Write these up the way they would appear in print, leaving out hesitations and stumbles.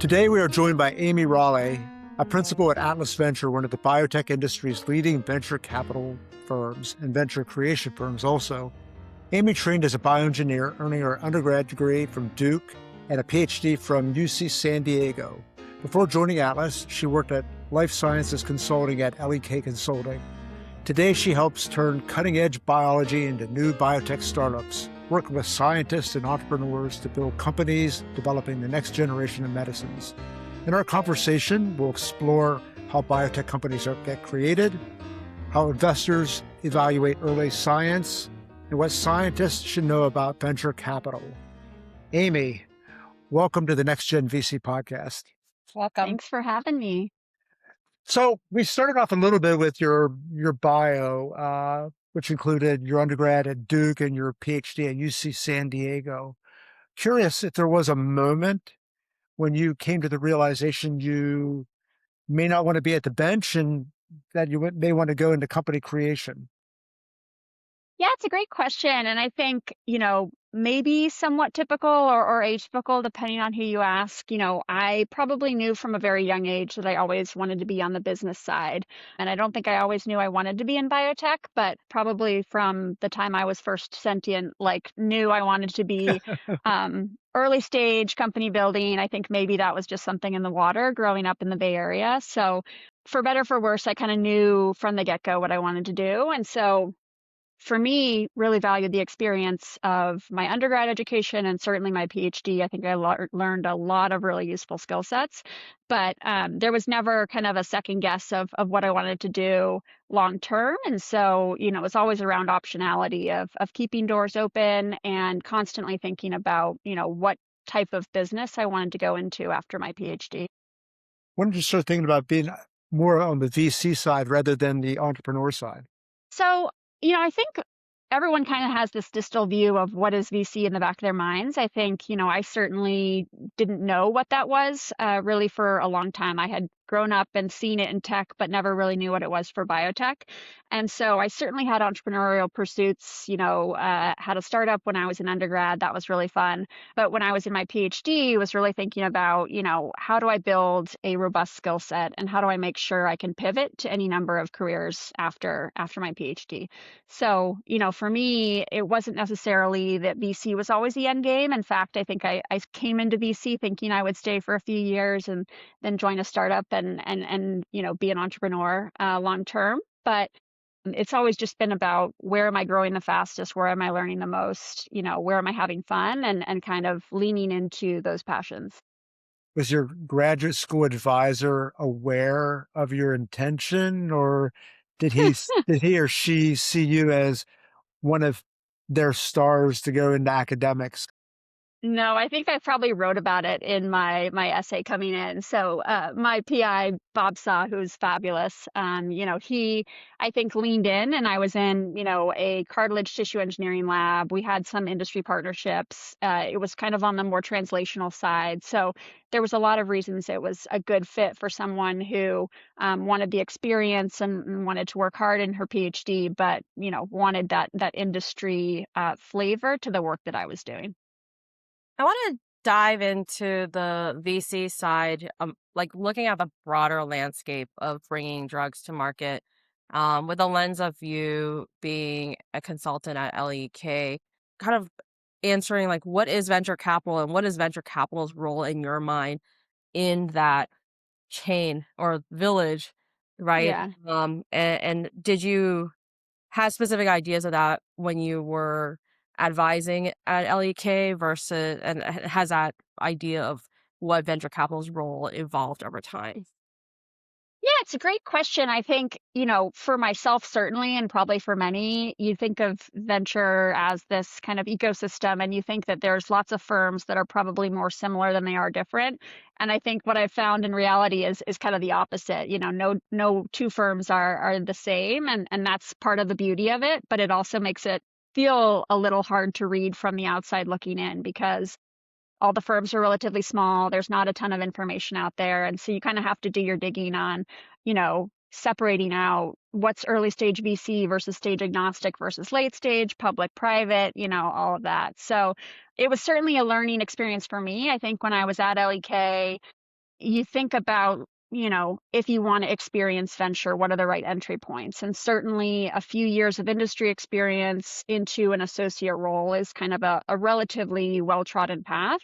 Today, we are joined by Aimee Raleigh, a principal at Atlas Venture, one of the biotech industry's leading venture capital firms and venture creation firms also. Aimee trained as a bioengineer, earning her undergrad degree from Duke and a PhD from UC San Diego. Before joining Atlas, she worked at life sciences consulting at LEK Consulting. Today, she helps turn cutting-edge biology into new biotech startups, working with scientists and entrepreneurs to build companies developing the next generation of medicines. In our conversation, we'll explore how biotech companies get created, how investors evaluate early science, and what scientists should know about venture capital. Aimee, welcome to the Next Gen VC podcast. Welcome. Thanks for having me. So we started off a little bit with your bio, which included your undergrad at Duke and your PhD at UC San Diego. Curious if there was a moment when you came to the realization you may not want to be at the bench and that you may want to go into company creation. Yeah, it's a great question. And I think, maybe somewhat typical or atypical, depending on who you ask. I probably knew from a very young age that I always wanted to be on the business side. And I don't think I always knew I wanted to be in biotech, but probably from the time I was first sentient, knew I wanted to be early stage company building. I think maybe that was just something in the water growing up in the Bay Area. So for better, for worse, I kind of knew from the get-go what I wanted to do. And so for me, really valued the experience of my undergrad education and certainly my PhD. I think I learned a lot of really useful skill sets, but there was never kind of a second guess of what I wanted to do long term. And so, it was always around optionality of keeping doors open and constantly thinking about, what type of business I wanted to go into after my PhD. When did you start thinking about being more on the VC side rather than the entrepreneur side? So, I think everyone kind of has this distal view of what is VC in the back of their minds. I think, I certainly didn't know what that was really for a long time. I had grown up and seen it in tech, but never really knew what it was for biotech. And so I certainly had entrepreneurial pursuits, had a startup when I was in undergrad. That was really fun. But when I was in my PhD, I was really thinking about, how do I build a robust skill set and how do I make sure I can pivot to any number of careers after my PhD. So, for me, it wasn't necessarily that VC was always the end game. In fact, I think I came into VC thinking I would stay for a few years and then join a startup and be an entrepreneur long term. But it's always just been about where am I growing the fastest, where am I learning the most, where am I having fun, and kind of leaning into those passions. Was your graduate school advisor aware of your intention, or did he or she see you as one of their stars to go into academics? No, I think I probably wrote about it in my essay coming in. So my PI, Bob Saw, who's fabulous, he, I think, leaned in, and I was in, a cartilage tissue engineering lab. We had some industry partnerships. It was kind of on the more translational side. So there was a lot of reasons it was a good fit for someone who wanted the experience and wanted to work hard in her PhD, but, wanted that industry flavor to the work that I was doing. I want to dive into the VC side, looking at the broader landscape of bringing drugs to market, with the lens of you being a consultant at LEK, kind of answering what is venture capital and what is venture capital's role in your mind in that chain or village, right? Yeah. And did you have specific ideas of that when you were advising at LEK versus, and has that idea of what venture capital's role evolved over time? Yeah, it's a great question. I think, for myself, certainly, and probably for many, you think of venture as this kind of ecosystem, and you think that there's lots of firms that are probably more similar than they are different. And I think what I've found in reality is kind of the opposite. No two firms are the same, and that's part of the beauty of it. But it also makes it feel a little hard to read from the outside looking in because all the firms are relatively small. There's not a ton of information out there. And so you kind of have to do your digging on, separating out what's early stage VC versus stage agnostic versus late stage, public, private, all of that. So it was certainly a learning experience for me. I think when I was at LEK, you think about, if you want to experience venture, what are the right entry points? And certainly a few years of industry experience into an associate role is kind of a relatively well-trodden path.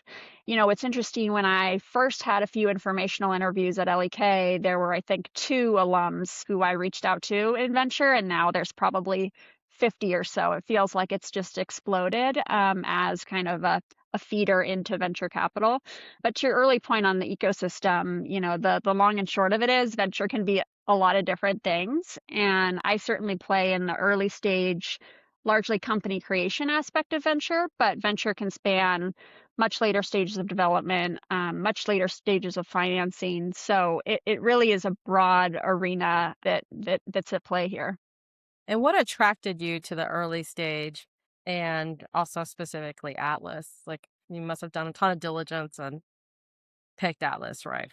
It's interesting, when I first had a few informational interviews at LEK, there were, I think, two alums who I reached out to in venture, and now there's probably 50 or so. It feels like it's just exploded as kind of a feeder into venture capital. But to your early point on the ecosystem, the long and short of it is venture can be a lot of different things. And I certainly play in the early stage, largely company creation aspect of venture, but venture can span much later stages of development, much later stages of financing. So it really is a broad arena that's at play here. And what attracted you to the early stage and also specifically Atlas? Like, you must have done a ton of diligence and picked Atlas, right?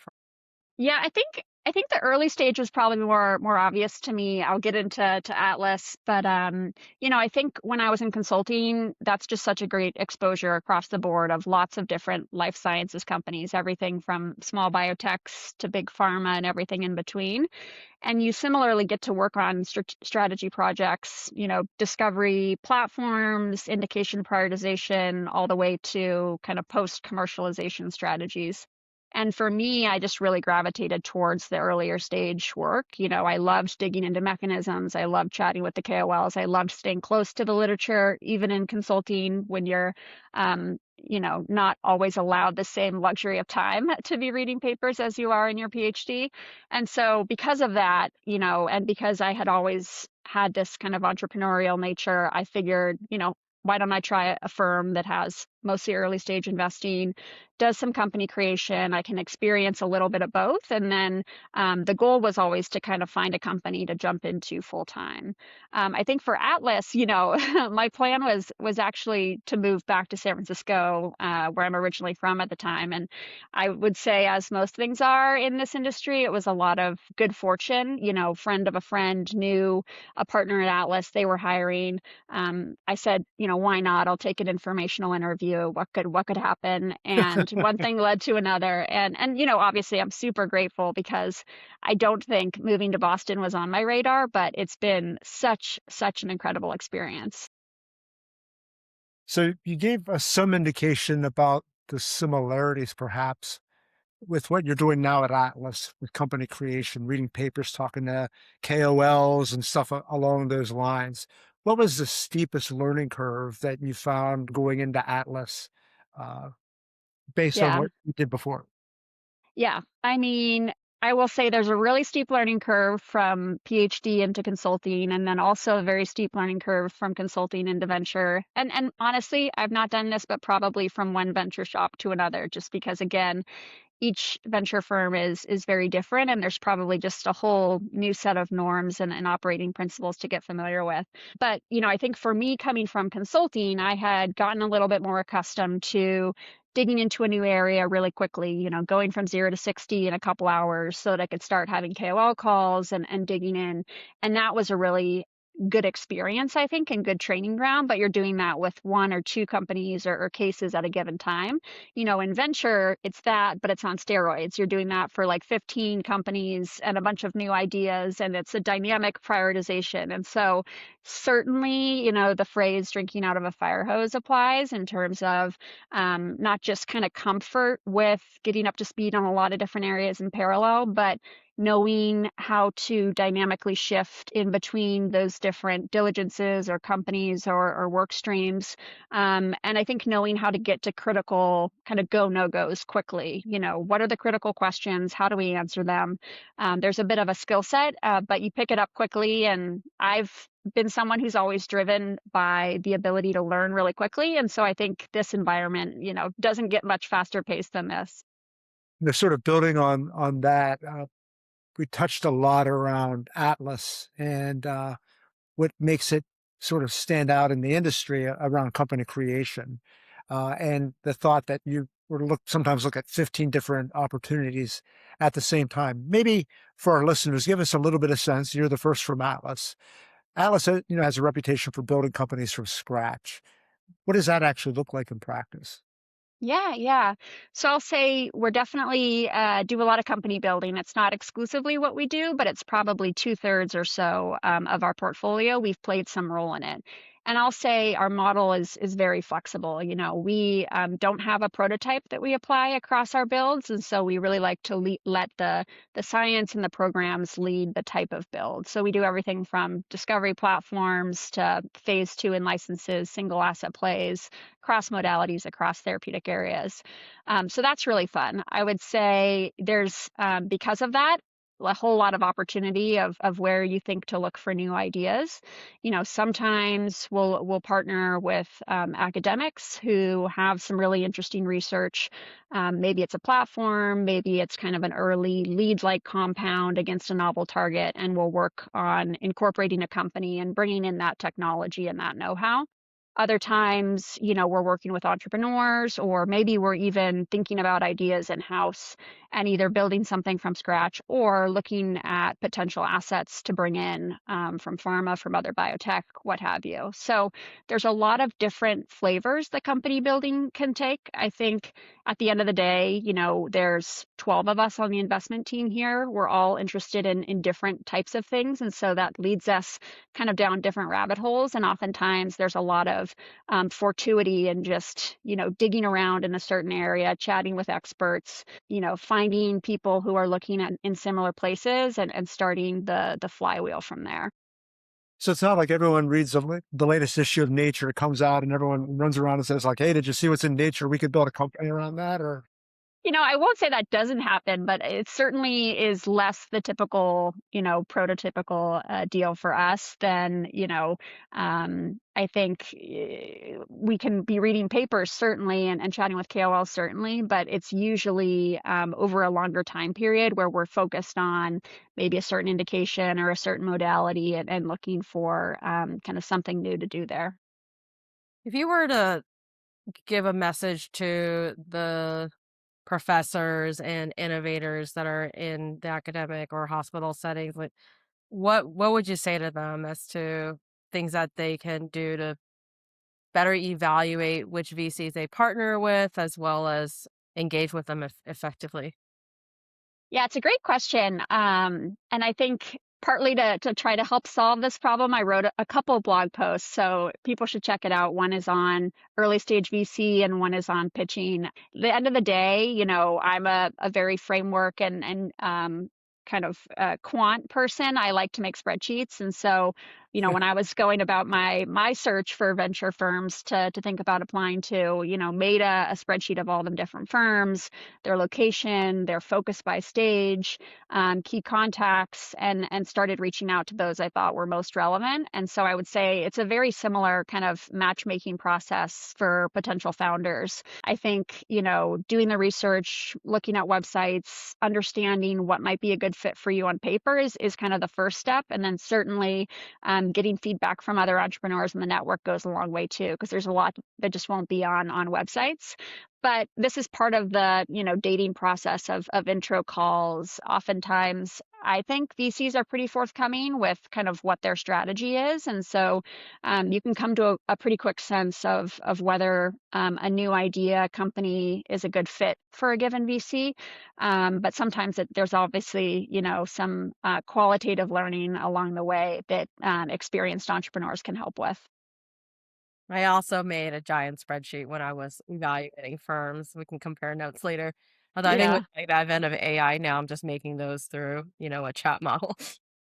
Yeah, I think the early stage was probably more obvious to me. I'll get into Atlas, but I think when I was in consulting, that's just such a great exposure across the board of lots of different life sciences companies, everything from small biotechs to big pharma and everything in between. And you similarly get to work on strategy projects, discovery platforms, indication prioritization, all the way to kind of post commercialization strategies. And for me, I just really gravitated towards the earlier stage work. I loved digging into mechanisms. I loved chatting with the KOLs. I loved staying close to the literature, even in consulting when you're, not always allowed the same luxury of time to be reading papers as you are in your PhD. And so because of that, and because I had always had this kind of entrepreneurial nature, I figured, why don't I try a firm that has mostly early stage investing, does some company creation. I can experience a little bit of both. And then the goal was always to kind of find a company to jump into full time. I think for Atlas, my plan was actually to move back to San Francisco, where I'm originally from at the time. And I would say, as most things are in this industry, it was a lot of good fortune. Friend of a friend knew a partner at Atlas. They were hiring. I said, why not? I'll take an informational interview. What could happen? And one thing led to another. And obviously I'm super grateful, because I don't think moving to Boston was on my radar, but it's been such an incredible experience. So you gave us some indication about the similarities, perhaps, with what you're doing now at Atlas with company creation, reading papers, talking to KOLs and stuff along those lines. What was the steepest learning curve that you found going into Atlas, uh, based on Yeah. what you did before? Yeah. I mean, I will say there's a really steep learning curve from PhD into consulting, and then also a very steep learning curve from consulting into venture. And honestly, I've not done this, but probably from one venture shop to another, just because, again, each venture firm is very different, and there's probably just a whole new set of norms and operating principles to get familiar with. But I think for me, coming from consulting, I had gotten a little bit more accustomed to digging into a new area really quickly, going from 0 to 60 in a couple hours so that I could start having KOL calls and digging in. And that was a really good experience, I think, and good training ground. But you're doing that with one or two companies or cases at a given time. In venture, it's that, but it's on steroids. You're doing that for like 15 companies and a bunch of new ideas, and it's a dynamic prioritization. And so certainly, the phrase drinking out of a fire hose applies in terms of not just kind of comfort with getting up to speed on a lot of different areas in parallel, but knowing how to dynamically shift in between those different diligences or companies or work streams. And I think knowing how to get to critical kind of go no goes quickly. What are the critical questions? How do we answer them? There's a bit of a skill set, but you pick it up quickly. And I've been someone who's always driven by the ability to learn really quickly. And so I think this environment, doesn't get much faster paced than this. Sort of building on that, we touched a lot around Atlas and what makes it sort of stand out in the industry around company creation, and the thought that you were to sometimes look at 15 different opportunities at the same time. Maybe for our listeners, give us a little bit of sense. You're the first from Atlas. Atlas, has a reputation for building companies from scratch. What does that actually look like in practice? Yeah, yeah. So I'll say we're definitely do a lot of company building. It's not exclusively what we do, but it's probably 2/3 or so of our portfolio. We've played some role in it. And I'll say our model is very flexible. You know, we don't have a prototype that we apply across our builds, and so we really like to let the science and the programs lead the type of build. So we do everything from discovery platforms to phase two in licenses, single asset plays, cross modalities across therapeutic areas. So that's really fun. I would say there's, because of that, a whole lot of opportunity of where you think to look for new ideas. You know, sometimes we'll partner with academics who have some really interesting research. Maybe it's a platform, maybe it's kind of an early lead-like compound against a novel target, and we'll work on incorporating a company and bringing in that technology and that know-how. Other times, you know, we're working with entrepreneurs, or maybe we're even thinking about ideas in-house and either building something from scratch or looking at potential assets to bring in from pharma, from other biotech, what have you. So there's a lot of different flavors that company building can take. I think at the end of the day, you know, there's 12 of us on the investment team here. We're all interested in different types of things. And so that leads us kind of down different rabbit holes. And oftentimes there's a lot of fortuity and just, you know, digging around in a certain area, chatting with experts, you know, finding people who are looking at in similar places and starting the flywheel from there. So it's not like everyone reads the latest issue of Nature. It comes out and everyone runs around and says like, "Hey, did you see what's in Nature? We could build a company around that." Or You know, I won't say that doesn't happen, but it certainly is less the typical, you know, prototypical deal for us than, you know, I think we can be reading papers certainly and chatting with KOLs certainly, but it's usually over a longer time period where we're focused on maybe a certain indication or a certain modality and looking for kind of something new to do there. If you were to give a message to the professors and innovators that are in the academic or hospital settings, like what would you say to them as to things that they can do to better evaluate which VCs they partner with as well as engage with them effectively? Yeah, it's a great question. And I think partly to try to help solve this problem, I wrote a couple blog posts. So people should check it out. One is on early stage VC and one is on pitching. The end of the day, you know, I'm a very framework and kind of quant person. I like to make spreadsheets. And so, you know, when I was going about my search for venture firms to think about applying to, you know, made a spreadsheet of all the different firms, their location, their focus by stage, key contacts, and started reaching out to those I thought were most relevant. And so I would say it's a very similar kind of matchmaking process for potential founders. I think, you know, doing the research, looking at websites, understanding what might be a good fit for you on paper is kind of the first step. And then certainly getting feedback from other entrepreneurs in the network goes a long way too, because there's a lot that just won't be on websites. But this is part of the, you know, dating process of intro calls. Oftentimes, I think VCs are pretty forthcoming with kind of what their strategy is, and so you can come to a pretty quick sense of whether a new idea company is a good fit for a given VC. But sometimes there's obviously, you know, some qualitative learning along the way that experienced entrepreneurs can help with. I also made a giant spreadsheet when I was evaluating firms. We can compare notes later. Although I think with Yeah, the advent of AI now, I'm just making those through, a chat model.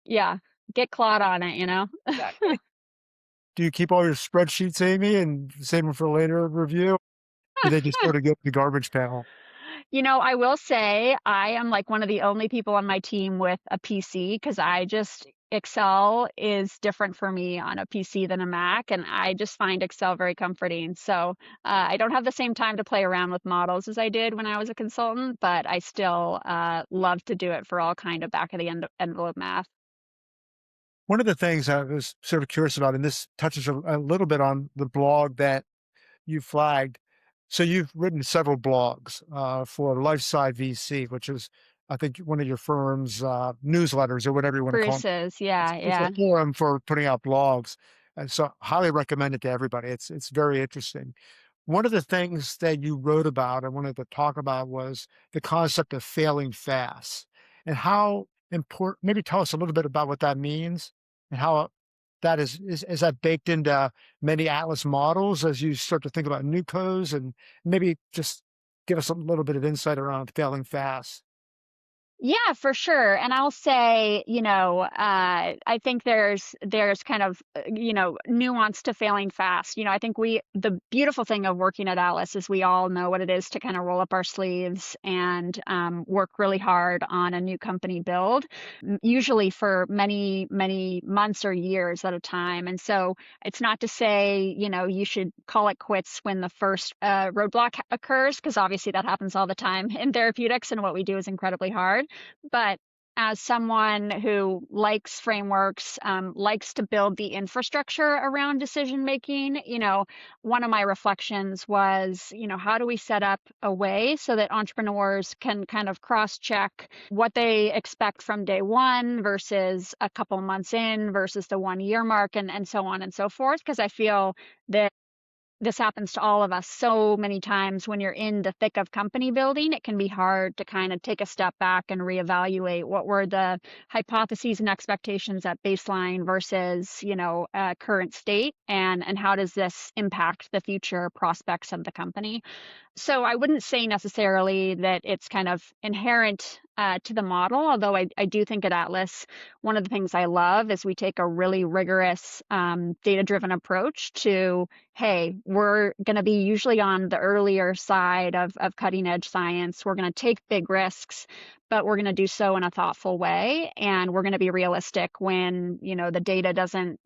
yeah. Get Claude on it, you know. Exactly. do you keep all your spreadsheets, Amy, and save them for later review? Do they just sort of go to the garbage pail? You know, I will say I am like one of the only people on my team with a PC because I just Excel is different for me on a PC than a Mac, and I just find Excel very comforting. So I don't have the same time to play around with models as I did when I was a consultant, but I still love to do it for all kind of back of the envelope math. One of the things I was sort of curious about, and this touches a little bit on the blog that you flagged. So you've written several blogs for Lifeside VC, which is, I think, one of your firm's newsletters or whatever you want to call it. Bruce's, yeah, It's a yeah. forum for putting out blogs, and so highly recommend it to everybody. It's very interesting. One of the things that you wrote about and wanted to talk about was the concept of failing fast and how important. Maybe tell us a little bit about what that means and how that is that baked into many Atlas models as you start to think about new codes, and maybe just give us a little bit of insight around failing fast. Yeah, for sure. And I'll say, I think there's kind of, nuance to failing fast. I think the beautiful thing of working at Atlas is we all know what it is to kind of roll up our sleeves and work really hard on a new company build, usually for many, many months or years at a time. And so it's not to say, you should call it quits when the first roadblock occurs, because obviously that happens all the time in therapeutics, and what we do is incredibly hard. But as someone who likes frameworks, likes to build the infrastructure around decision making, one of my reflections was, how do we set up a way so that entrepreneurs can kind of cross check what they expect from day one versus a couple months in versus the 1 year mark, and so on and so forth? Because I feel that this happens to all of us so many times when you're in the thick of company building. It can be hard to kind of take a step back and reevaluate what were the hypotheses and expectations at baseline versus, current state, and how does this impact the future prospects of the company. So I wouldn't say necessarily that it's kind of inherent to the model, although I do think at Atlas, one of the things I love is we take a really rigorous data-driven approach to, hey, we're going to be usually on the earlier side of cutting-edge science. We're going to take big risks, but we're going to do so in a thoughtful way, and we're going to be realistic when, the data doesn't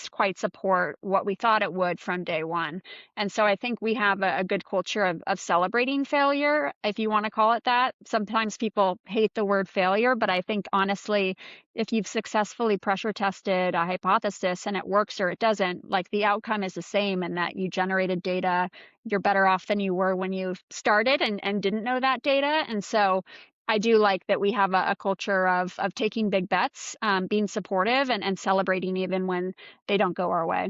quite support what we thought it would from day one. And so I think we have a good culture of celebrating failure, if you want to call it that. Sometimes people hate the word failure, but I think honestly, if you've successfully pressure tested a hypothesis and it works or it doesn't, like, the outcome is the same, in that you generated data, you're better off than you were when you started and didn't know that data. And so I do like that we have a culture of taking big bets, being supportive, and celebrating even when they don't go our way.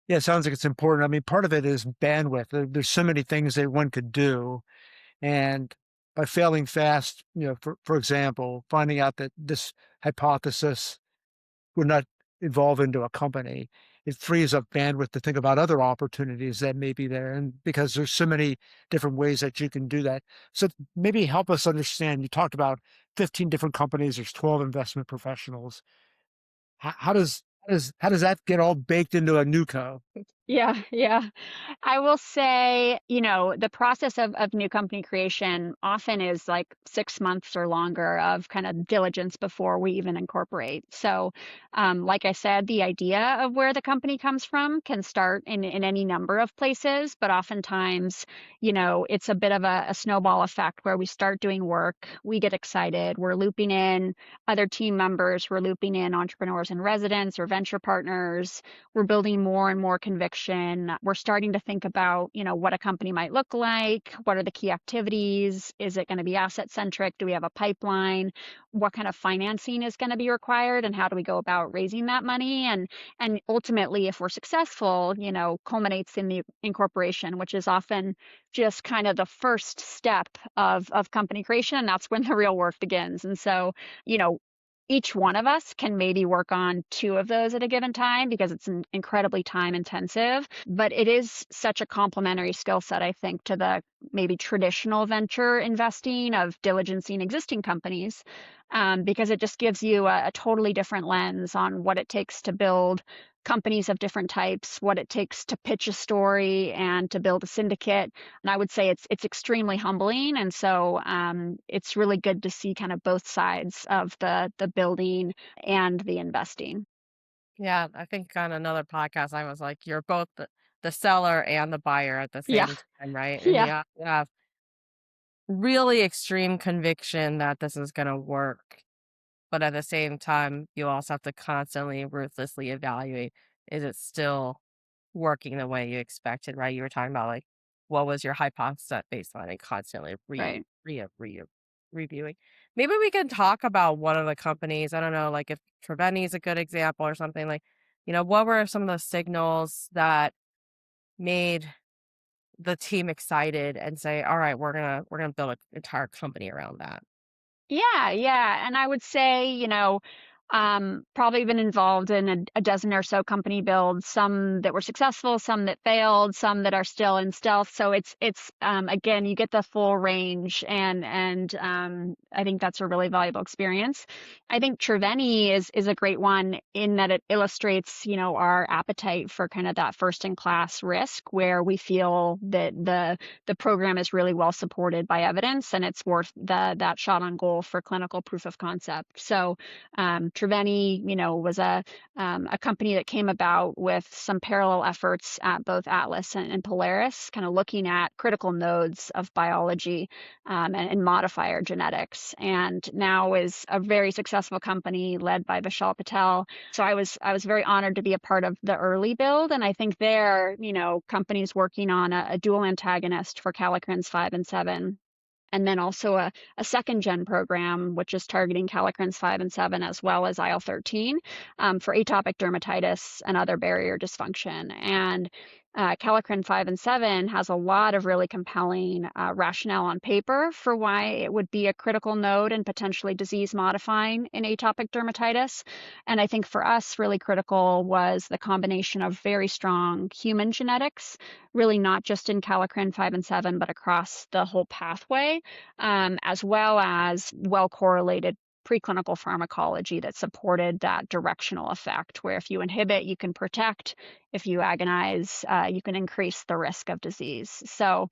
Yeah, it sounds like it's important. I mean, part of it is bandwidth. There's so many things that one could do, and by failing fast, for example, finding out that this hypothesis would not evolve into a company, it frees up bandwidth to think about other opportunities that may be there. And because there's so many different ways that you can do that. So maybe help us understand. You talked about 15 different companies, there's 12 investment professionals. How does that get all baked into a new co? Yeah, yeah. I will say, the process of new company creation often is like 6 months or longer of kind of diligence before we even incorporate. So, like I said, the idea of where the company comes from can start in any number of places, but oftentimes, it's a bit of a snowball effect where we start doing work, we get excited, we're looping in other team members, we're looping in entrepreneurs and residents or venture partners, we're building more and more conviction. We're starting to think about, what a company might look like. What are the key activities? Is it going to be asset centric? Do we have a pipeline? What kind of financing is going to be required? And how do we go about raising that money? And ultimately, if we're successful, culminates in the incorporation, which is often just kind of the first step of company creation. And that's when the real work begins. And so, you know, each one of us can maybe work on two of those at a given time because it's incredibly time intensive, but it is such a complementary skill set, I think, to the maybe traditional venture investing of diligencing existing companies, because it just gives you a totally different lens on what it takes to build companies of different types, what it takes to pitch a story and to build a syndicate. And I would say it's extremely humbling. And so it's really good to see kind of both sides of the building and the investing. Yeah, I think on another podcast, I was like, you're both the seller and the buyer at the Yeah. same time, right? And Yeah. you have really extreme conviction that this is going to work. But at the same time, you also have to constantly, ruthlessly evaluate, is it still working the way you expected, right? You were talking about like, what was your hypothesis at baseline, and constantly Right. reviewing. Maybe we can talk about one of the companies. I don't know, like if Treveni is a good example or something like, what were some of the signals that made the team excited and say, all right, we're gonna build an entire company around that. Yeah, yeah. And I would say, probably been involved in a dozen or so company builds, some that were successful, some that failed, some that are still in stealth. So it's again, you get the full range, and I think that's a really valuable experience. I think Triveni is a great one in that it illustrates, our appetite for kind of that first in class risk, where we feel that the program is really well supported by evidence, and it's worth that shot on goal for clinical proof of concept. So Triveni, was a company that came about with some parallel efforts at both Atlas and Polaris, kind of looking at critical nodes of biology, and modifier genetics, and now is a very successful company led by Vishal Patel. So I was very honored to be a part of the early build, and I think there, companies working on a dual antagonist for kallikreins 5 and 7, and then also a second gen program, which is targeting kallikreins 5 and 7, as well as IL-13, for atopic dermatitis and other barrier dysfunction. And kallikrein 5 and 7 has a lot of really compelling rationale on paper for why it would be a critical node and potentially disease modifying in atopic dermatitis. And I think for us, really critical was the combination of very strong human genetics, really not just in kallikrein 5 and 7, but across the whole pathway, as well as well correlated preclinical pharmacology that supported that directional effect, where if you inhibit, you can protect. If you agonize, you can increase the risk of disease. So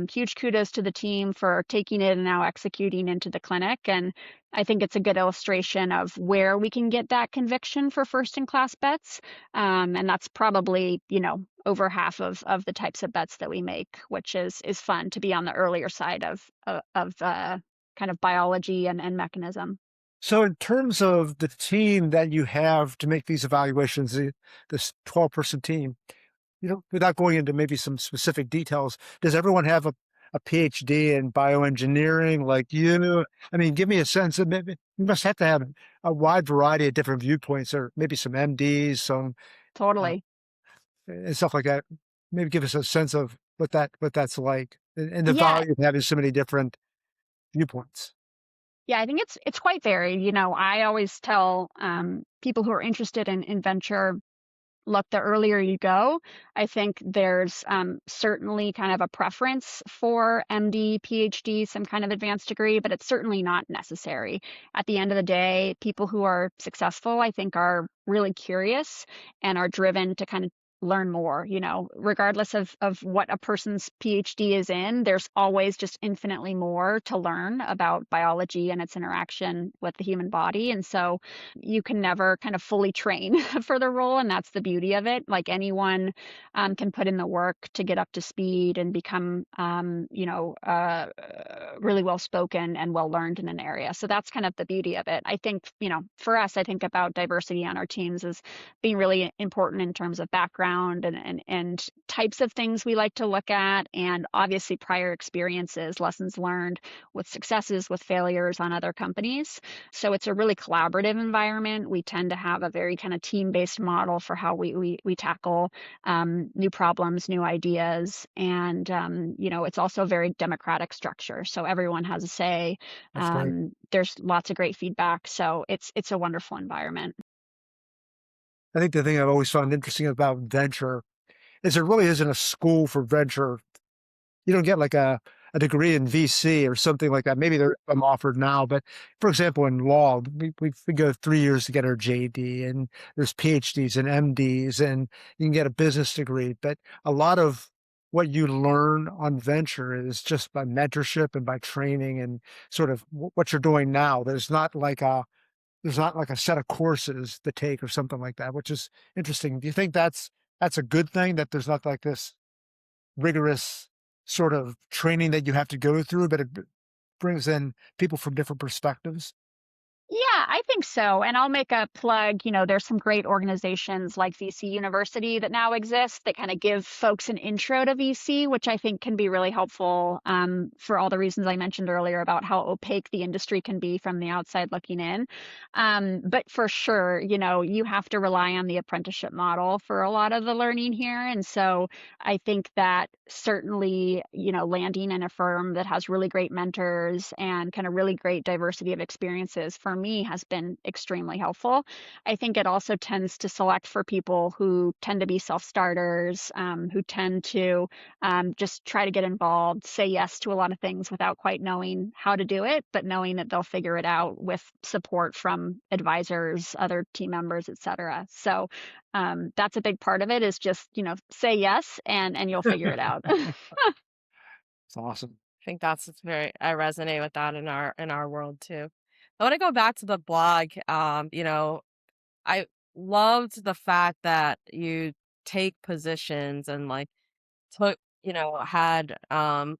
huge kudos to the team for taking it and now executing into the clinic. And I think it's a good illustration of where we can get that conviction for first in class bets. And that's probably, over half of the types of bets that we make, which is fun to be on the earlier side of kind of biology and mechanism. So in terms of the team that you have to make these evaluations, this 12-person team, without going into maybe some specific details, does everyone have a PhD in bioengineering like you? I mean, give me a sense of, maybe you must have to have a wide variety of different viewpoints, or maybe some MDs, some uh, Totally. and stuff like that. Maybe give us a sense of what that's like, and the Yeah. value of having so many different viewpoints. Yeah, I think it's quite varied. I always tell people who are interested in venture, look, the earlier you go, I think there's certainly kind of a preference for MD, PhD, some kind of advanced degree, but it's certainly not necessary. At the end of the day, people who are successful, I think, are really curious and are driven to kind of learn more. Regardless of what a person's PhD is in, there's always just infinitely more to learn about biology and its interaction with the human body. And so you can never kind of fully train for the role, and that's the beauty of it. Like anyone can put in the work to get up to speed and become really well spoken and well learned in an area. So that's kind of the beauty of it. I think, for us, I think about diversity on our teams as being really important in terms of background and types of things we like to look at, and obviously prior experiences, lessons learned with successes, with failures on other companies. So it's a really collaborative environment. We tend to have a very kind of team-based model for how we tackle new problems, new ideas, and it's also a very democratic structure. So everyone has a say. That's great. There's lots of great feedback. So it's a wonderful environment. I think the thing I've always found interesting about venture is there really isn't a school for venture. You don't get like a degree in VC or something like that. Maybe they're offered now, but for example, in law, we go 3 years to get our JD, and there's PhDs and MDs, and you can get a business degree. But a lot of what you learn on venture is just by mentorship and by training and sort of what you're doing now. There's not like a set of courses to take or something like that, which is interesting. Do you think that's a good thing, that there's not like this rigorous sort of training that you have to go through, but it brings in people from different perspectives? Yeah, I think so. And I'll make a plug. There's some great organizations like VC University that now exist that kind of give folks an intro to VC, which I think can be really helpful for all the reasons I mentioned earlier about how opaque the industry can be from the outside looking in. But for sure, you have to rely on the apprenticeship model for a lot of the learning here. And so I think that certainly, landing in a firm that has really great mentors and kind of really great diversity of experiences for me has been extremely helpful. I think it also tends to select for people who tend to be self-starters, who tend to just try to get involved, say yes to a lot of things without quite knowing how to do it, but knowing that they'll figure it out with support from advisors, other team members, et cetera. So that's a big part of it is just, say yes and you'll figure it out. It's awesome. I think it's very I resonate with that in our world too. I want to go back to the blog. I loved the fact that you take positions and like took, had some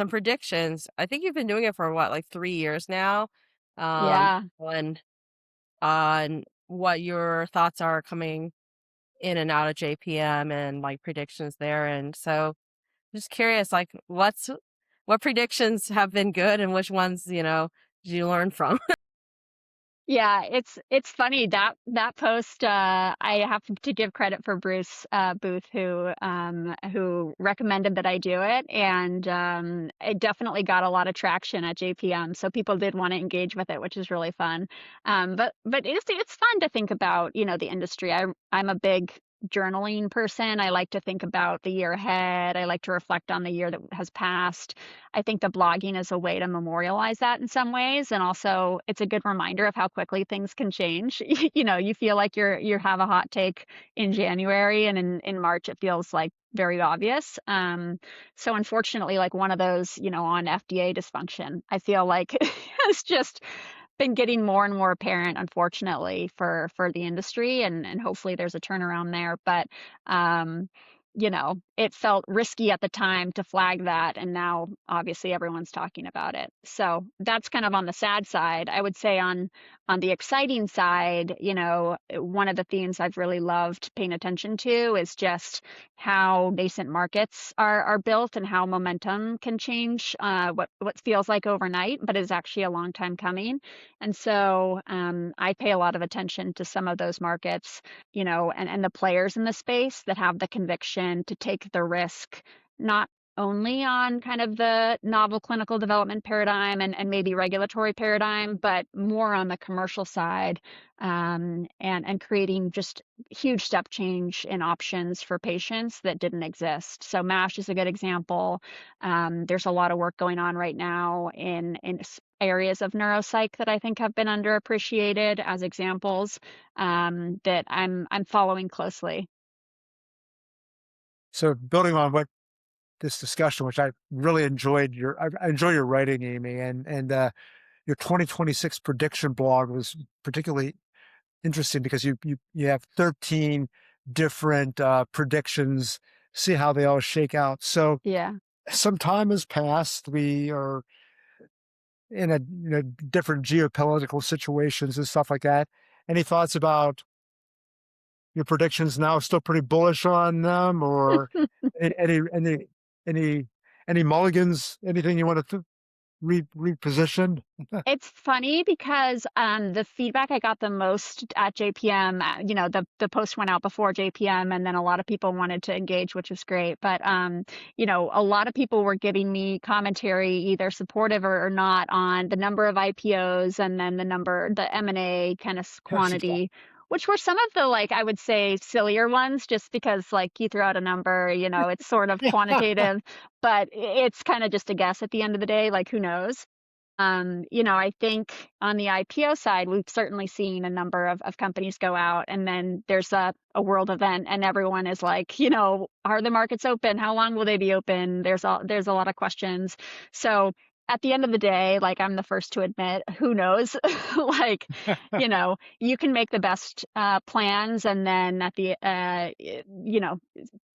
predictions. I think you've been doing it for what, like 3 years now, Yeah. on what your thoughts are coming in and out of JPM and like predictions there. And so just curious, like what predictions have been good and which ones, did you learn from? Yeah, it's funny that post. I have to give credit for Bruce Booth, who recommended that I do it, and it definitely got a lot of traction at JPM. So people did want to engage with it, which is really fun. But it's fun to think about, the industry. I'm a big journaling person. I like to think about the year ahead. I like to reflect on the year that has passed. I think the blogging is a way to memorialize that in some ways. And also it's a good reminder of how quickly things can change. You feel like you have a hot take in January and in March it feels like very obvious. So unfortunately, like one of those, on FDA dysfunction, I feel like has just been getting more and more apparent, unfortunately, for the industry, and hopefully there's a turnaround there. But it felt risky at the time to flag that, and now obviously everyone's talking about it. So that's kind of on the sad side. I would say on the exciting side, one of the themes I've really loved paying attention to is just how nascent markets are built and how momentum can change what feels like overnight, but is actually a long time coming. And so I pay a lot of attention to some of those markets, and the players in the space that have the conviction to take the risk, not only on kind of the novel clinical development paradigm and maybe regulatory paradigm, but more on the commercial side, and creating just huge step change in options for patients that didn't exist. So MASH is a good example. There's a lot of work going on right now in areas of neuropsych that I think have been underappreciated as examples, that I'm following closely. So building on what this discussion, which I really enjoyed I enjoy your writing, Aimee, and your 2026 prediction blog was particularly interesting because you have 13 different predictions, see how they all shake out. So Yeah. some time has passed. We are in a different geopolitical situations and stuff like that. Any thoughts about your predictions now? Still pretty bullish on them, or any any any any mulligans? Anything you want to reposition? It's funny because the feedback I got the most at JPM, the post went out before JPM, and then a lot of people wanted to engage, which was great. But a lot of people were giving me commentary, either supportive or not, on the number of IPOs and then the M&A kind of quantity, which were some of the, like, I would say sillier ones, just because like you throw out a number, it's sort of quantitative, but it's kind of just a guess at the end of the day, like who knows. I think on the IPO side, we've certainly seen a number of companies go out, and then there's a world event, and everyone is like, are the markets open? How long will they be open? There's a lot of questions. So at the end of the day, like, I'm the first to admit, who knows? Like, you can make the best, plans, and then at the,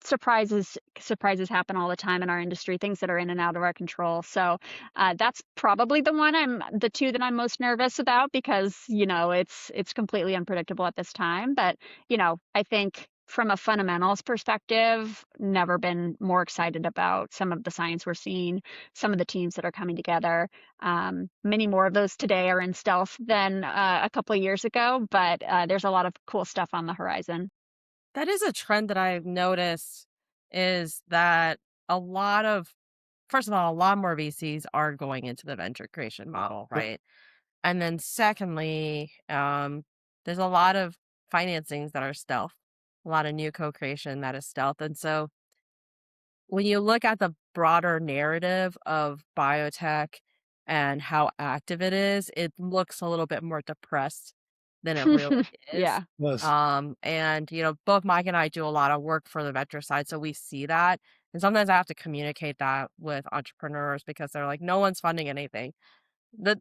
surprises happen all the time in our industry, things that are in and out of our control. So, that's probably the 2 that I'm most nervous about because, it's completely unpredictable at this time. But, I think from a fundamentals perspective, never been more excited about some of the science we're seeing, some of the teams that are coming together. Many more of those today are in stealth than a couple of years ago, but there's a lot of cool stuff on the horizon. That is a trend that I've noticed is that a lot of first of all, a lot more VCs are going into the venture creation model, Yep. right? And then secondly, there's a lot of financings that are stealth, a lot of new co-creation that is stealth. And so when you look at the broader narrative of biotech and how active it is, it looks a little bit more depressed than it really is. Yeah. Yes. And both Mike and I do a lot of work for the venture side, so we see that. And sometimes I have to communicate that with entrepreneurs because they're like, no one's funding anything. The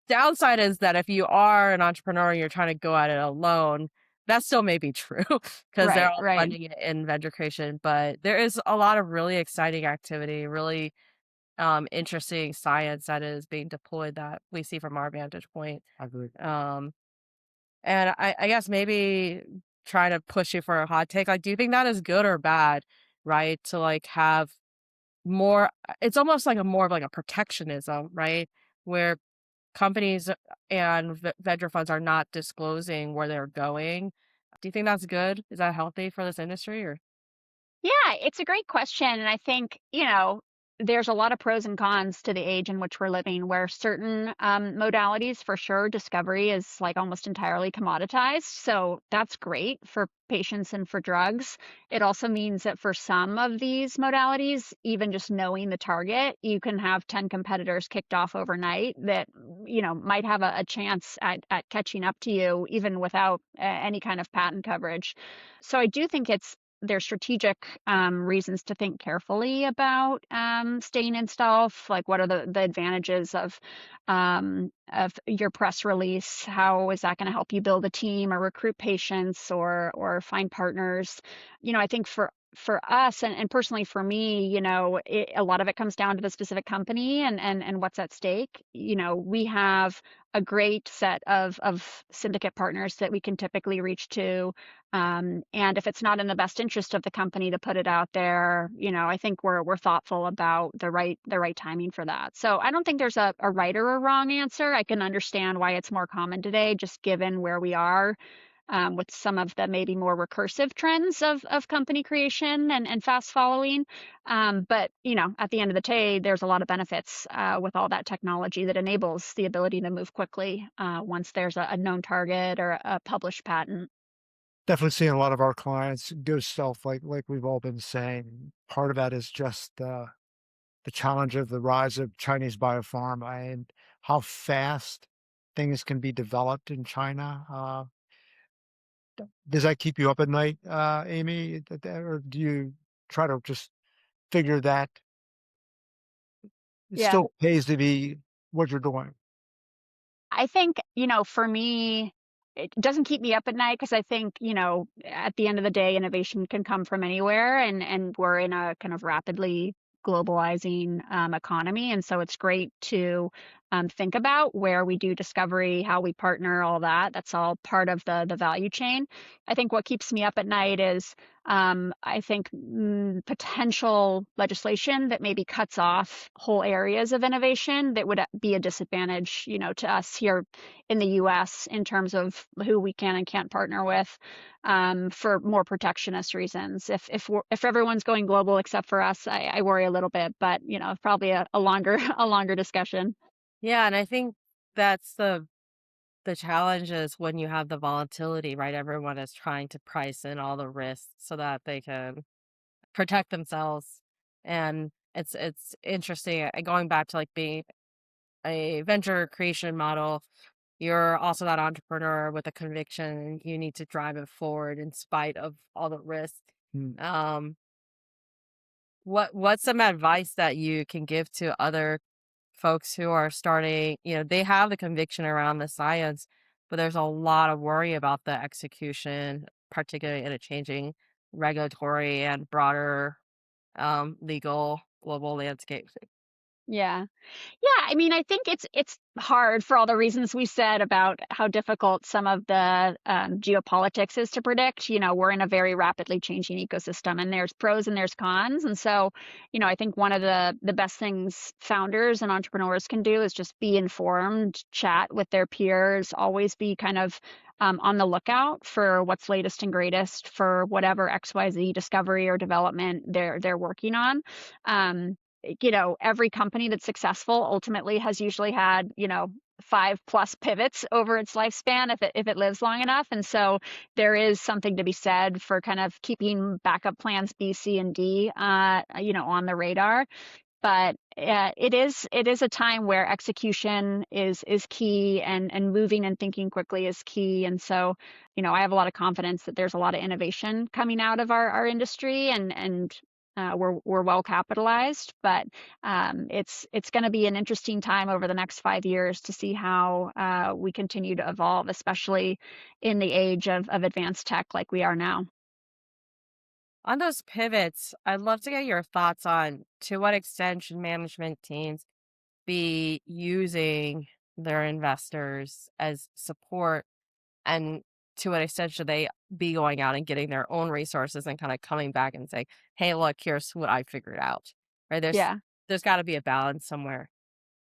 downside is that if you are an entrepreneur and you're trying to go at it alone, that still may be true because they're Right, all right. funding it in venture creation, but there is a lot of really exciting activity, really, interesting science that is being deployed that we see from our vantage point. I agree. Um, and I guess maybe trying to push you for a hot take, like, do you think that is good or bad, right? To, like, have more it's almost like a more of like a protectionism, right? Where companies and venture funds are not disclosing where they're going. Do you think that's good? Is that healthy for this industry or Yeah, it's a great question. And I think, there's a lot of pros and cons to the age in which we're living, where certain modalities, for sure, discovery is like almost entirely commoditized. So that's great for patients and for drugs. It also means that for some of these modalities, even just knowing the target, you can have 10 competitors kicked off overnight that, might have a chance at catching up to you, even without any kind of patent coverage. So I do think there's strategic reasons to think carefully about staying in stealth. Like, what are the advantages of your press release? How is that going to help you build a team or recruit patients or find partners? I think for us and personally for me, a lot of it comes down to the specific company and what's at stake. We have a great set of syndicate partners that we can typically reach to, and if it's not in the best interest of the company to put it out there, I think we're thoughtful about the right timing for that. So I don't think there's a right or a wrong answer. I can understand why it's more common today, just given where we are, with some of the maybe more recursive trends of company creation and fast following. But at the end of the day, there's a lot of benefits with all that technology that enables the ability to move quickly once there's a known target or a published patent. Definitely seeing a lot of our clients go stealth, like we've all been saying. Part of that is just the challenge of the rise of Chinese biopharma and how fast things can be developed in China. Does that keep you up at night, Amy? Or do you try to just figure that it Yeah. still pays to be what you're doing? I think, for me, it doesn't keep me up at night because I think, at the end of the day, innovation can come from anywhere, and we're in a kind of rapidly globalizing economy. And so it's great to think about where we do discovery, how we partner, all that. That's all part of the value chain. I think what keeps me up at night is I think potential legislation that maybe cuts off whole areas of innovation that would be a disadvantage, to us here in the U.S. in terms of who we can and can't partner with, for more protectionist reasons. If everyone's going global except for us, I worry a little bit, but probably a longer a longer discussion. Yeah, and I think that's the challenge is when you have the volatility, right? Everyone is trying to price in all the risks so that they can protect themselves. And it's interesting. Going back to like being a venture creation model, you're also that entrepreneur with a conviction. You need to drive it forward in spite of all the risk. Hmm. Um, what's some advice that you can give to other folks who are starting, they have the conviction around the science, but there's a lot of worry about the execution, particularly in a changing regulatory and broader legal global landscape. Yeah. Yeah, I mean, I think it's hard for all the reasons we said about how difficult some of the geopolitics is to predict. We're in a very rapidly changing ecosystem, and there's pros and there's cons. And so, I think one of the best things founders and entrepreneurs can do is just be informed, chat with their peers, always be kind of on the lookout for what's latest and greatest for whatever XYZ discovery or development they're working on. Every company that's successful ultimately has usually had, 5+ pivots over its lifespan if it lives long enough. And so there is something to be said for kind of keeping backup plans B, C, and D, on the radar. But it is a time where execution is key, and moving and thinking quickly is key. And so, I have a lot of confidence that there's a lot of innovation coming out of our industry, and we're well capitalized. But it's going to be an interesting time over the next 5 years to see how we continue to evolve, especially in the age of advanced tech like we are now. On those pivots, I'd love to get your thoughts on to what extent should management teams be using their investors as support, and to what extent should they be going out and getting their own resources and kind of coming back and saying, "Hey, look, here's what I figured out." Right? Yeah. There's got to be a balance somewhere,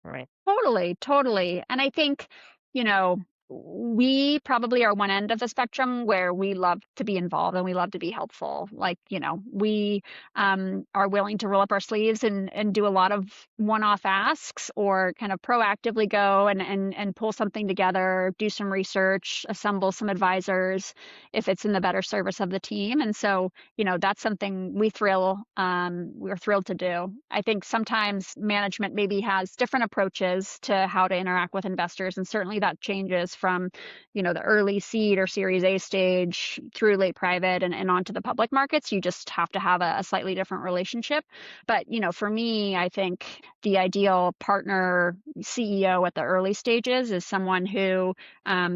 right? Totally, totally. And I think, you know, we probably are one end of the spectrum where we love to be involved and we love to be helpful. Like, we are willing to roll up our sleeves and do a lot of one-off asks, or kind of proactively go and pull something together, do some research, assemble some advisors if it's in the better service of the team. And so, that's something we're thrilled to do. I think sometimes management maybe has different approaches to how to interact with investors, and certainly that changes from, the early seed or Series A stage through late private and onto the public markets. You just have to have a slightly different relationship. But, for me, I think the ideal partner CEO at the early stages is someone who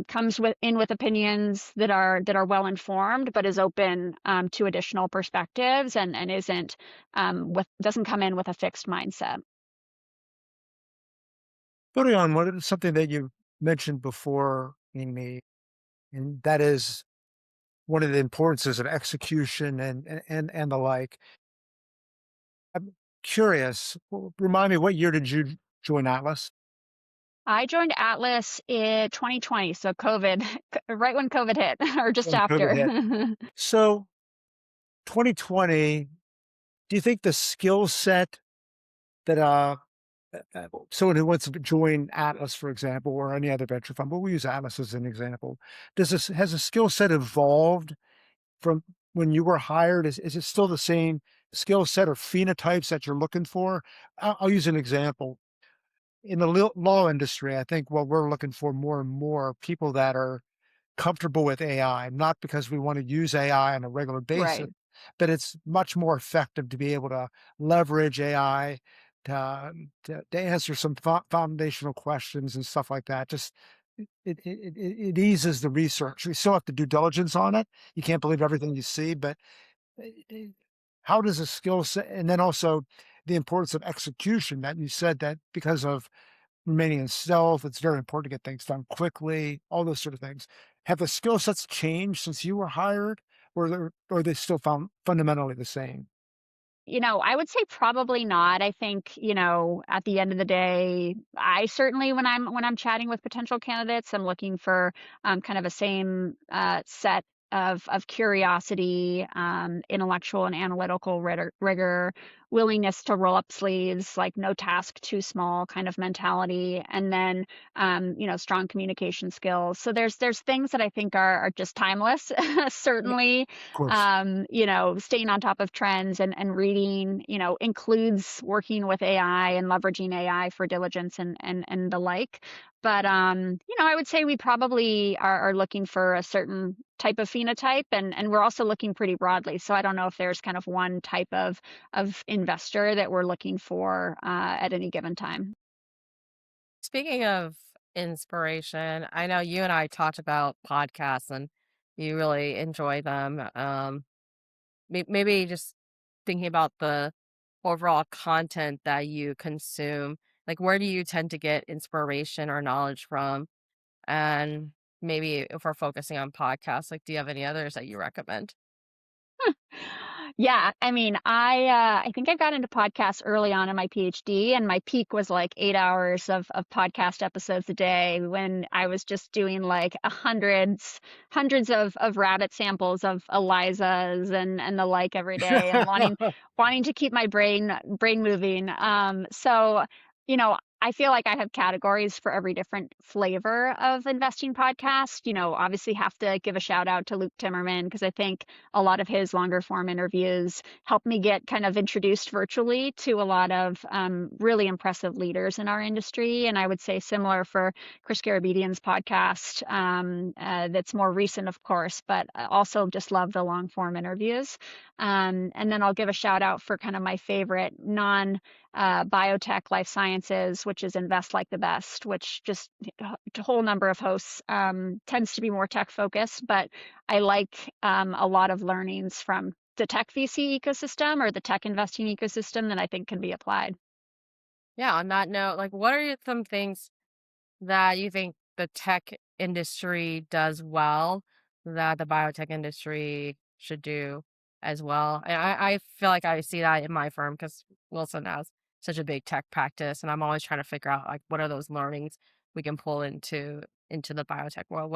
comes with opinions that are well informed, but is open to additional perspectives, and isn't doesn't come in with a fixed mindset. Building on something that you mentioned before, Amy, and that is one of the importances of execution and the like. I'm curious. Remind me, what year did you join Atlas? I joined Atlas in 2020, so COVID, right when COVID hit, or just When COVID after. hit. So 2020. Do you think the skill set that someone who wants to join Atlas, for example, or any other venture fund, but we use Atlas as an example, has the skill set evolved from when you were hired? Is it still the same skill set or phenotypes that you're looking for? I'll use an example. In the law industry, I think what we're looking for more and more are people that are comfortable with AI, not because we want to use AI on a regular basis, Right. but it's much more effective to be able to leverage AI to answer some foundational questions and stuff like that. Just it eases the research. We still have to do diligence on it. You can't believe everything you see, but how does a skill set, and then also the importance of execution, that you said that because of remaining in stealth, it's very important to get things done quickly, all those sort of things. Have the skill sets changed since you were hired, or are they still found fundamentally the same? I would say probably not. I think, at the end of the day, I certainly, when I'm chatting with potential candidates, I'm looking for kind of a same set of curiosity, intellectual and analytical rigor, willingness to roll up sleeves, like no task too small kind of mentality, and then strong communication skills. So there's things that I think are just timeless. Yeah, Certainly, of course. staying on top of trends and reading, includes working with AI and leveraging AI for diligence and the like. But I would say we probably are looking for a certain type of phenotype, and we're also looking pretty broadly. So I don't know if there's kind of one type of investor that we're looking for at any given time. Speaking of inspiration, I know you and I talked about podcasts and you really enjoy them. Maybe just thinking about the overall content that you consume, like where do you tend to get inspiration or knowledge from? And maybe if we're focusing on podcasts, like do you have any others that you recommend? Yeah, I mean, I think I got into podcasts early on in my PhD, and my peak was like 8 hours of podcast episodes a day when I was just doing like hundreds of rabbit samples of Elizas and the like every day, and wanting to keep my brain moving. So I feel like I have categories for every different flavor of investing podcast. Obviously have to give a shout out to Luke Timmerman because I think a lot of his longer form interviews helped me get kind of introduced virtually to a lot of really impressive leaders in our industry. And I would say similar for Chris Garabedian's podcast, that's more recent, of course, but I also just love the long form interviews. And then I'll give a shout out for kind of my favorite biotech life sciences, which is Invest Like the Best, which just a whole number of hosts, tends to be more tech focused, but I like a lot of learnings from the tech VC ecosystem or the tech investing ecosystem that I think can be applied. Yeah, on that note, like what are some things that you think the tech industry does well that the biotech industry should do as well? And I feel like I see that in my firm because Wilson has such a big tech practice, and I'm always trying to figure out like what are those learnings we can pull into the biotech world.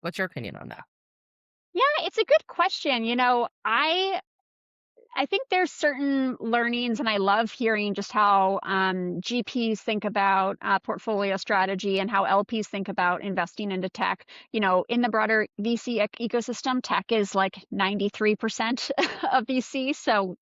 What's your opinion on that? Yeah, it's a good question. I think there's certain learnings, and I love hearing just how GPs think about portfolio strategy and how LPs think about investing into tech. In the broader VC ecosystem, tech is like 93% of VC. So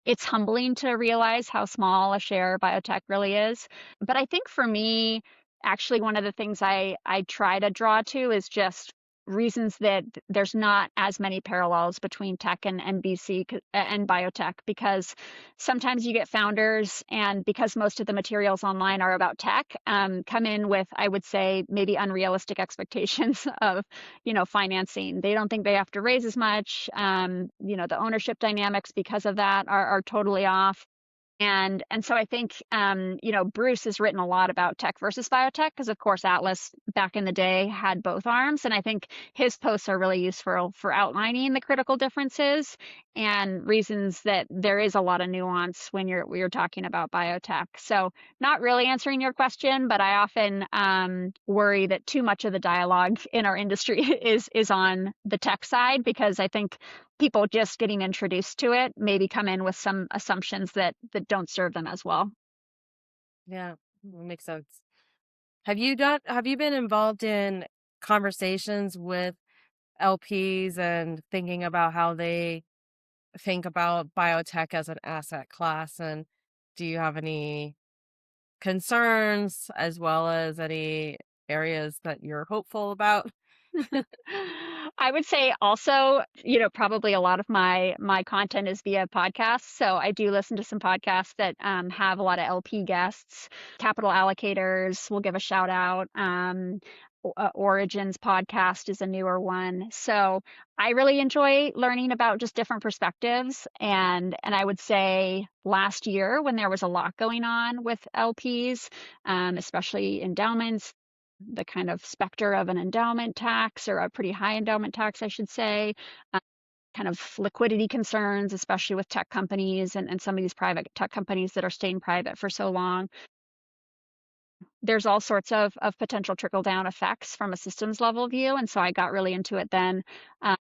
it's humbling to realize how small a share biotech really is. But I think for me, actually, one of the things I try to draw to is just reasons that there's not as many parallels between tech and VC and biotech, because sometimes you get founders, and because most of the materials online are about tech, come in with, I would say, maybe unrealistic expectations of financing. They don't think they have to raise as much. The ownership dynamics because of that are totally off. And so I think Bruce has written a lot about tech versus biotech because of course Atlas back in the day had both arms, and I think his posts are really useful for outlining the critical differences and reasons that there is a lot of nuance when you're talking about biotech. So not really answering your question, but I often worry that too much of the dialogue in our industry is on the tech side, because I think people just getting introduced to it maybe come in with some assumptions that don't serve them as well. Yeah, makes sense. Have you been involved in conversations with LPs and thinking about how they think about biotech as an asset class? And do you have any concerns as well as any areas that you're hopeful about? I would say also, probably a lot of my content is via podcasts. So I do listen to some podcasts that have a lot of LP guests. Capital allocators, will give a shout out. Origins podcast is a newer one. So I really enjoy learning about just different perspectives. And I would say last year, when there was a lot going on with LPs, especially endowments, the kind of specter of an endowment tax, or a pretty high endowment tax, I should say, uh, kind of liquidity concerns, especially with tech companies and some of these private tech companies that are staying private for so long. There's all sorts of potential trickle down effects from a systems level view. And so I got really into it then. Uh,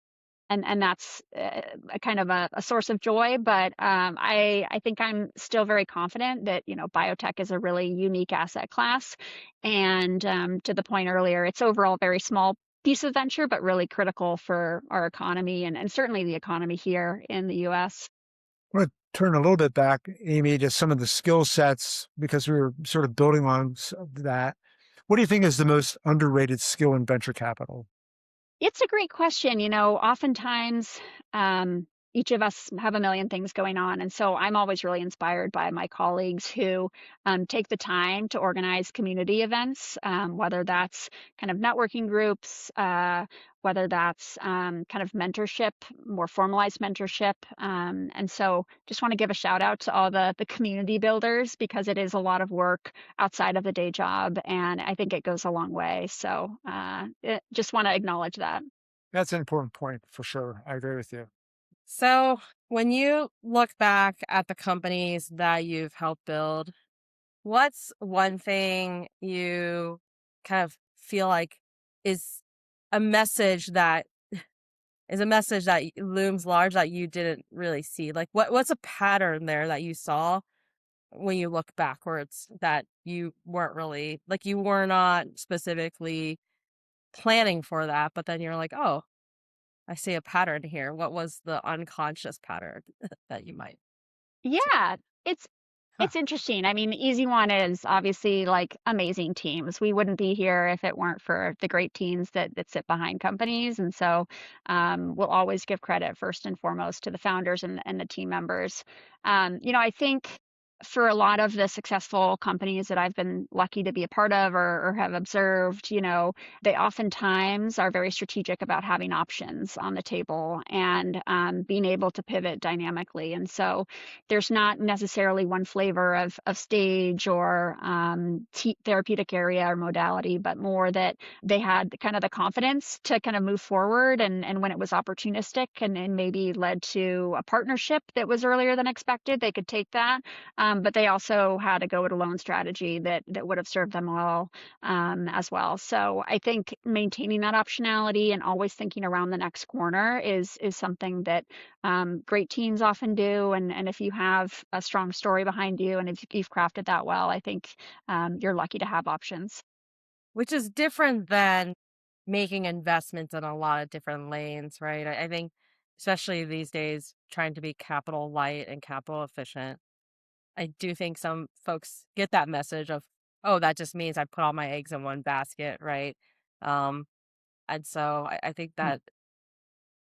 and that's a kind of a source of joy. But I think I'm still very confident that biotech is a really unique asset class, and to the point earlier, it's overall very small piece of venture, but really critical for our economy and certainly the economy here in the U.S. I want to turn a little bit back, Aimee, to some of the skill sets because we were sort of building on that. What do you think is the most underrated skill in venture capital? It's a great question. Oftentimes, each of us have a million things going on. And so I'm always really inspired by my colleagues who take the time to organize community events, whether that's kind of networking groups, whether that's kind of mentorship, more formalized mentorship. And so just want to give a shout out to all the community builders, because it is a lot of work outside of the day job. And I think it goes a long way. So just want to acknowledge that. That's an important point for sure. I agree with you. So, when you look back at the companies that you've helped build, what's one thing you kind of feel like is a message that looms large that you didn't really see? Like what's a pattern there that you saw when you look backwards that you weren't really like you were not specifically planning for that, but then you're like, "Oh, I see a pattern here." What was the unconscious pattern that you might see? Yeah, it's Huh. it's interesting. I mean, the easy one is obviously like amazing teams. We wouldn't be here if it weren't for the great teams that sit behind companies. And so we'll always give credit first and foremost to the founders and the team members. I think for a lot of the successful companies that I've been lucky to be a part of or have observed, they oftentimes are very strategic about having options on the table and being able to pivot dynamically. And so there's not necessarily one flavor of stage or therapeutic area or modality, but more that they had kind of the confidence to kind of move forward. And when it was opportunistic and maybe led to a partnership that was earlier than expected, they could take that. But they also had a go it alone strategy that would have served them well as well. So I think maintaining that optionality and always thinking around the next corner is something that great teams often do. And if you have a strong story behind you and if you've crafted that well, I think you're lucky to have options. Which is different than making investments in a lot of different lanes, right? I think especially these days trying to be capital light and capital efficient. I do think some folks get that message of, "Oh, that just means I put all my eggs in one basket," right? Um, and so I think Hmm. that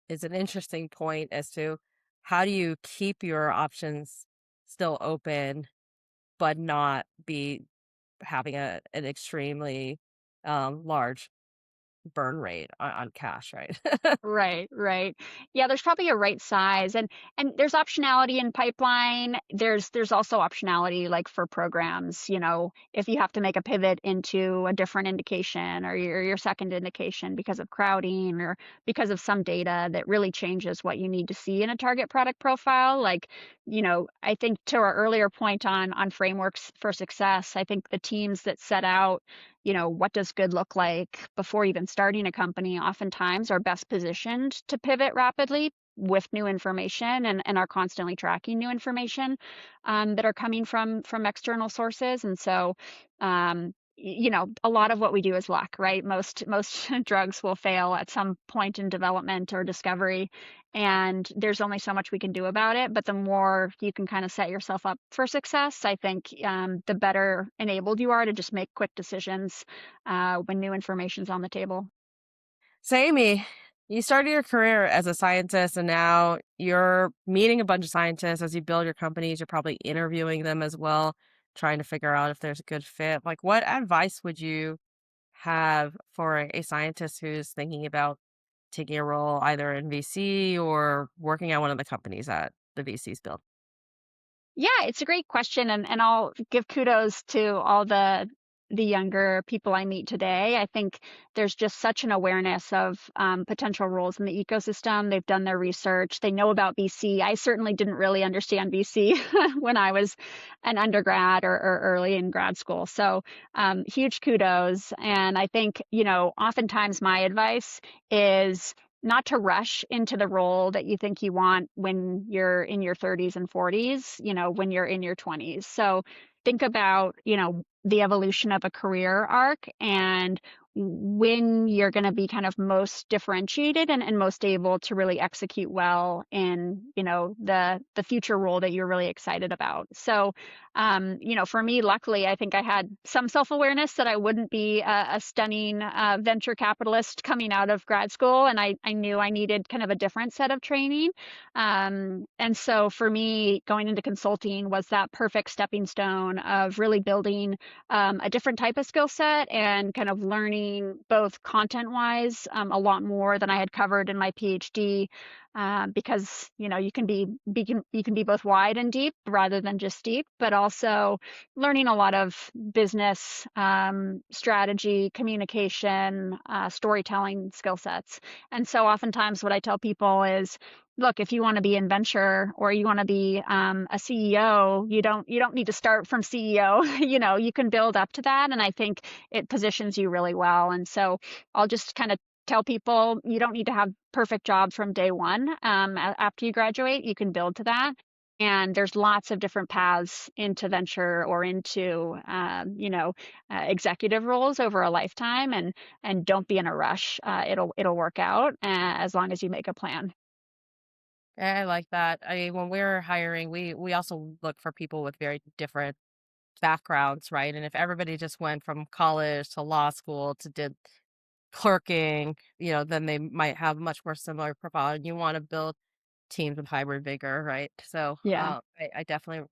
is an interesting point as to how do you keep your options still open, but not be having an extremely large burn rate on cash, right? Right, right. Yeah, there's probably a right size and there's optionality in pipeline. There's also optionality like for programs, if you have to make a pivot into a different indication or your second indication because of crowding or because of some data that really changes what you need to see in a target product profile. Like, I think to our earlier point on frameworks for success, I think the teams that set out what does good look like before even starting a company oftentimes are best positioned to pivot rapidly with new information and are constantly tracking new information that are coming from external sources. And so a lot of what we do is luck, right? Most drugs will fail at some point in development or discovery, and there's only so much we can do about it. But the more you can kind of set yourself up for success, I think the better enabled you are to just make quick decisions when new information's on the table. So, Amy, you started your career as a scientist and now you're meeting a bunch of scientists as you build your companies. You're probably interviewing them as well, trying to figure out if there's a good fit. Like, what advice would you have for a scientist who's thinking about taking a role either in VC or working at one of the companies that the VCs build? Yeah, it's a great question, and I'll give kudos to all the younger people I meet today. I think there's just such an awareness of potential roles in the ecosystem. They've done their research. They know about VC. I certainly didn't really understand VC when I was an undergrad or early in grad school. So huge kudos. And I think, oftentimes my advice is not to rush into the role that you think you want when you're in your 30s and 40s, when you're in your 20s. So think about, the evolution of a career arc and when you're going to be kind of most differentiated and most able to really execute well in, the future role that you're really excited about. So, for me, luckily, I think I had some self-awareness that I wouldn't be a stunning venture capitalist coming out of grad school. And I knew I needed kind of a different set of training. And so for me, going into consulting was that perfect stepping stone of really building a different type of skill set and kind of learning both content wise a lot more than I had covered in my PhD. Because you can be both wide and deep rather than just deep, but also learning a lot of business strategy, communication, storytelling skill sets. And so oftentimes what I tell people is, look, if you want to be in venture or you want to be a CEO, you don't need to start from CEO. You can build up to that, and I think it positions you really well. And so I'll just kind of tell people you don't need to have perfect job from day one. After you graduate, you can build to that. And there's lots of different paths into venture or into, executive roles over a lifetime. And don't be in a rush. It'll work out as long as you make a plan. I like that. I mean, when we're hiring, we also look for people with very different backgrounds, right? And if everybody just went from college to law school to did clerking, then they might have much more similar profile. And you want to build teams with hybrid vigor, right? So Yeah. I definitely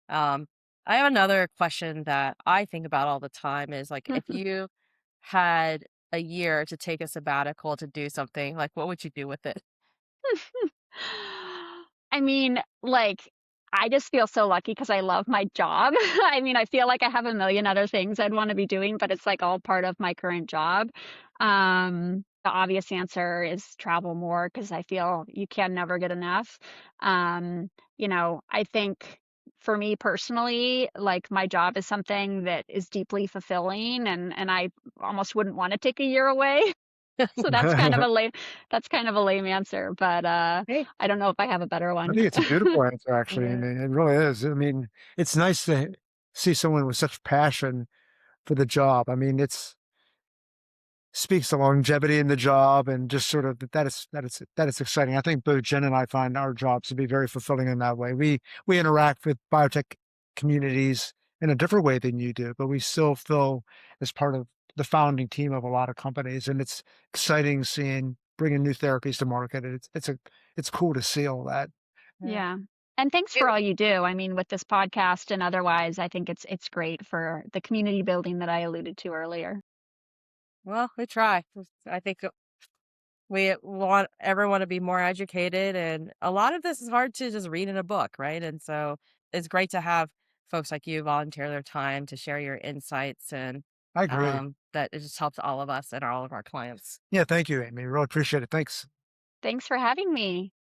um I have another question that I think about all the time is like if you had a year to take a sabbatical to do something, like what would you do with it? I mean, like, I just feel so lucky because I love my job. I mean, I feel like I have a million other things I'd want to be doing, but it's like all part of my current job. The obvious answer is travel more because I feel you can never get enough. I think for me personally, like my job is something that is deeply fulfilling and I almost wouldn't want to take a year away. So that's kind of a lame answer, but, Hey, I don't know if I have a better I one. think it's a beautiful answer, actually. I yeah. mean, it really is. I mean, it's nice to see someone with such passion for the job. I mean, it's speaks to longevity in the job and just sort of that is exciting. I think both Jen and I find our jobs to be very fulfilling in that way. We interact with biotech communities in a different way than you do, but we still feel as part of the founding team of a lot of companies, and it's exciting seeing bringing new therapies to market. It's cool to see all that. Yeah. Yeah. And thanks for all you do. I mean, with this podcast and otherwise, I think it's great for the community building that I alluded to earlier. Well, we try. I think we want everyone to be more educated, and a lot of this is hard to just read in a book, right? And so it's great to have folks like you volunteer their time to share your insights, and I agree. that it just helps all of us and all of our clients. Yeah, thank you, Amy. Really appreciate it. Thanks. Thanks for having me.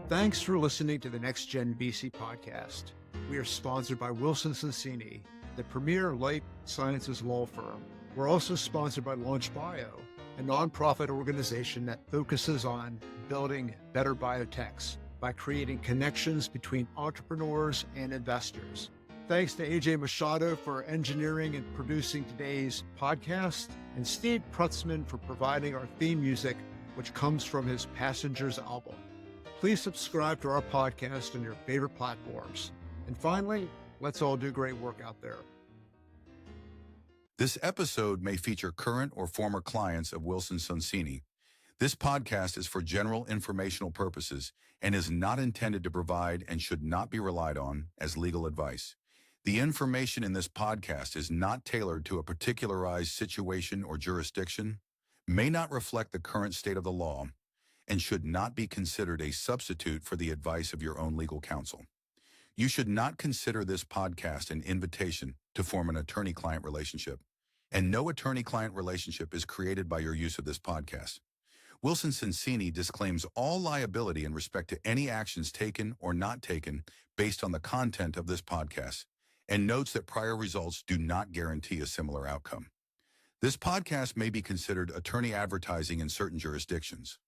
Thanks for listening to the Next Gen VC podcast. We are sponsored by Wilson Sonsini, the premier life sciences law firm. We're also sponsored by Launch Bio, a nonprofit organization that focuses on building better biotechs by creating connections between entrepreneurs and investors. Thanks to AJ Machado for engineering and producing today's podcast, and Steve Prutzman for providing our theme music, which comes from his Passengers album. Please subscribe to our podcast on your favorite platforms. And finally, let's all do great work out there. This episode may feature current or former clients of Wilson Sonsini. This podcast is for general informational purposes and is not intended to provide and should not be relied on as legal advice. The information in this podcast is not tailored to a particularized situation or jurisdiction, may not reflect the current state of the law, and should not be considered a substitute for the advice of your own legal counsel. You should not consider this podcast an invitation to form an attorney-client relationship, and no attorney-client relationship is created by your use of this podcast. Wilson Sonsini disclaims all liability in respect to any actions taken or not taken based on the content of this podcast, and notes that prior results do not guarantee a similar outcome. This podcast may be considered attorney advertising in certain jurisdictions.